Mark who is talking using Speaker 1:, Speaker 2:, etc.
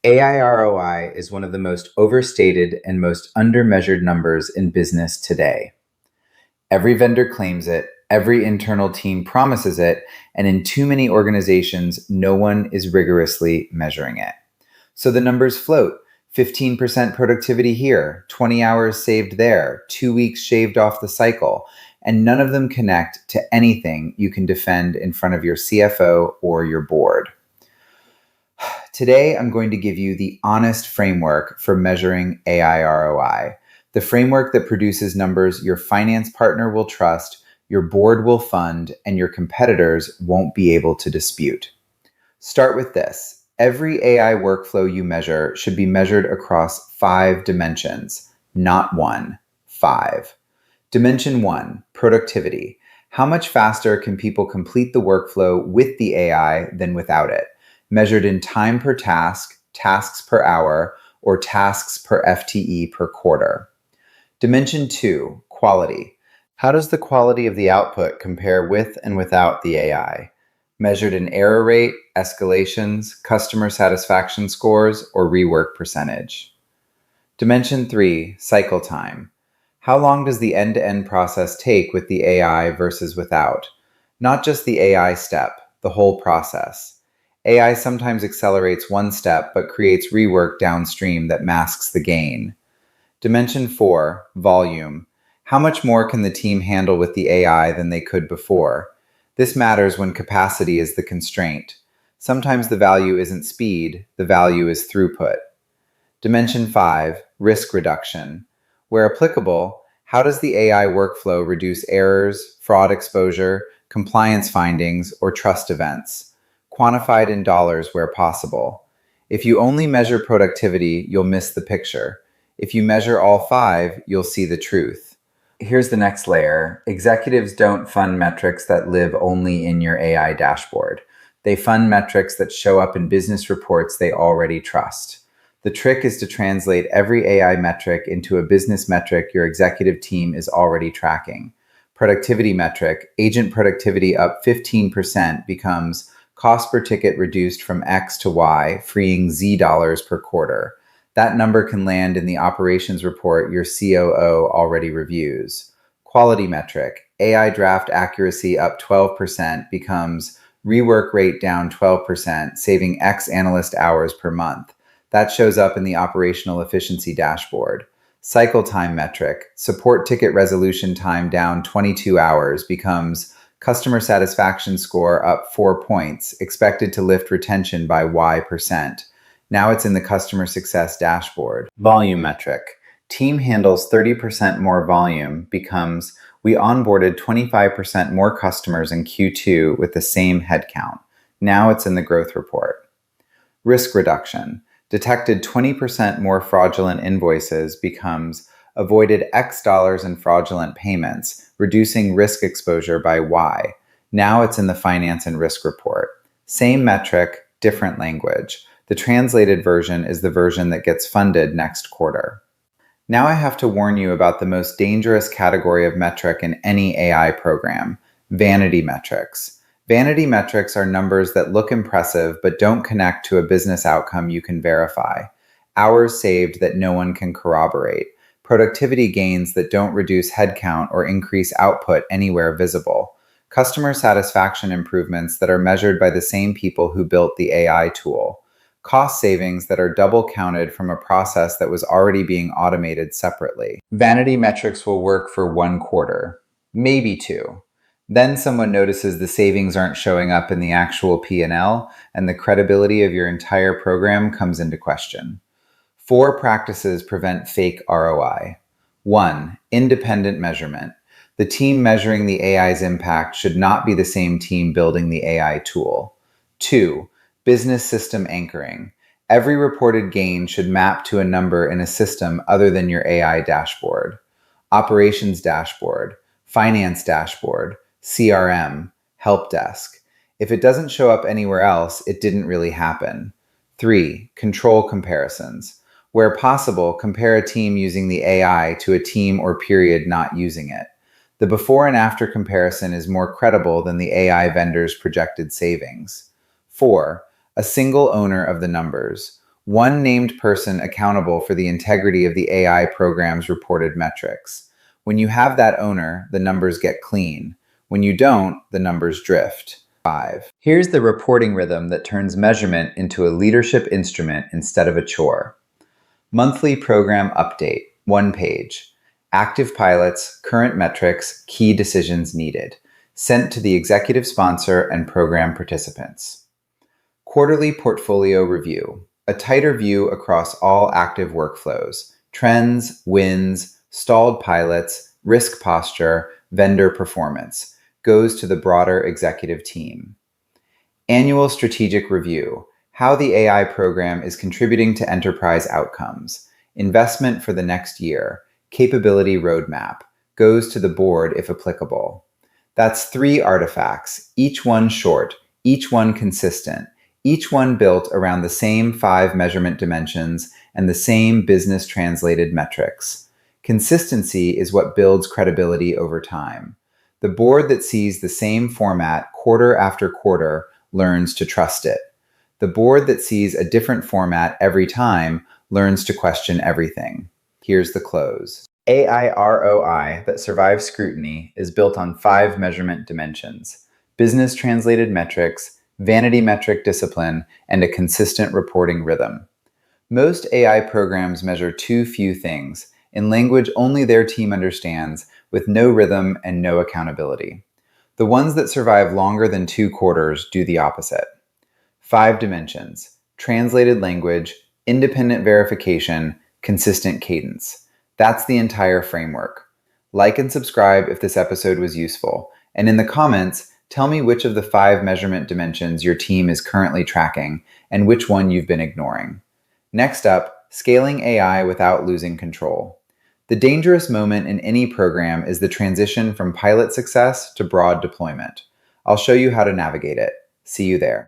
Speaker 1: AI ROI is one of the most overstated and most undermeasured numbers in business today. Every vendor claims it, every internal team promises it, and in too many organizations, no one is rigorously measuring it. So the numbers float: 15% productivity here, 20 hours saved there, 2 weeks shaved off the cycle, and none of them connect to anything you can defend in front of your CFO or your board. Today, I'm going to give you the honest framework for measuring AI ROI, the framework that produces numbers your finance partner will trust, your board will fund, and your competitors won't be able to dispute. Start with this. Every AI workflow you measure should be measured across 5 dimensions, not one, 5. Dimension 1, productivity. How much faster can people complete the workflow with the AI than without it? Measured in time per task, tasks per hour, or tasks per FTE per quarter. Dimension 2, quality. How does the quality of the output compare with and without the AI? Measured in error rate, escalations, customer satisfaction scores, or rework percentage. Dimension 3, cycle time. How long does the end-to-end process take with the AI versus without? Not just the AI step, the whole process. AI sometimes accelerates one step but creates rework downstream that masks the gain. Dimension 4, volume. How much more can the team handle with the AI than they could before? This matters when capacity is the constraint. Sometimes the value isn't speed, the value is throughput. Dimension 5, risk reduction. Where applicable, how does the AI workflow reduce errors, fraud exposure, compliance findings, or trust events? Quantified in dollars where possible. If you only measure productivity, you'll miss the picture. If you measure all 5, you'll see the truth. Here's the next layer. Executives don't fund metrics that live only in your AI dashboard. They fund metrics that show up in business reports they already trust. The trick is to translate every AI metric into a business metric your executive team is already tracking. Productivity metric, agent productivity up 15% becomes cost per ticket reduced from X to Y, freeing Z dollars per quarter. That number can land in the operations report your COO already reviews. Quality metric, AI draft accuracy up 12% becomes rework rate down 12%, saving X analyst hours per month. That shows up in the operational efficiency dashboard. Cycle time metric, support ticket resolution time down 22 hours becomes customer satisfaction score up 4 points, expected to lift retention by Y%. Now it's in the customer success dashboard. Volume metric. Team handles 30% more volume becomes we onboarded 25% more customers in Q2 with the same headcount. Now it's in the growth report. Risk reduction. Detected 20% more fraudulent invoices becomes avoided X dollars in fraudulent payments, reducing risk exposure by Y. Now it's in the finance and risk report. Same metric, different language. The translated version is the version that gets funded next quarter. Now I have to warn you about the most dangerous category of metric in any AI program: vanity metrics. Vanity metrics are numbers that look impressive but don't connect to a business outcome you can verify. Hours saved that no one can corroborate. Productivity gains that don't reduce headcount or increase output anywhere visible. Customer satisfaction improvements that are measured by the same people who built the AI tool. Cost savings that are double counted from a process that was already being automated separately. Vanity metrics will work for 1 quarter, maybe 2. Then someone notices the savings aren't showing up in the actual P&L, and the credibility of your entire program comes into question. 4 practices prevent fake ROI. 1. Independent measurement. The team measuring the AI's impact should not be the same team building the AI tool. 2. Business system anchoring. Every reported gain should map to a number in a system other than your AI dashboard. Operations dashboard, finance dashboard, CRM, help desk. If it doesn't show up anywhere else, it didn't really happen. 3. Control comparisons. Where possible, compare a team using the AI to a team or period not using it. The before and after comparison is more credible than the AI vendor's projected savings. 4. A single owner of the numbers. One named person accountable for the integrity of the AI program's reported metrics. When you have that owner, the numbers get clean. When you don't, the numbers drift. 5. Here's the reporting rhythm that turns measurement into a leadership instrument instead of a chore. Monthly program update, 1 page. Active pilots, current metrics, key decisions needed. Sent to the executive sponsor and program participants. Quarterly portfolio review, a tighter view across all active workflows, trends, wins, stalled pilots, risk posture, vendor performance, goes to the broader executive team. Annual strategic review, how the AI program is contributing to enterprise outcomes, investment for the next year, capability roadmap, goes to the board if applicable. That's 3 artifacts, each one short, each one consistent, each one built around the same 5 measurement dimensions and the same business translated metrics. Consistency is what builds credibility over time. The board that sees the same format quarter after quarter learns to trust it. The board that sees a different format every time learns to question everything. Here's the close. AI ROI that survives scrutiny is built on 5 measurement dimensions: business translated metrics, vanity metric discipline, and a consistent reporting rhythm. Most AI programs measure too few things, in language only their team understands, with no rhythm and no accountability. The ones that survive longer than 2 quarters do the opposite. 5 dimensions: translated language, independent verification, consistent cadence. That's the entire framework. Like and subscribe if this episode was useful, and in the comments, tell me which of the 5 measurement dimensions your team is currently tracking and which one you've been ignoring. Next up, scaling AI without losing control. The dangerous moment in any program is the transition from pilot success to broad deployment. I'll show you how to navigate it. See you there.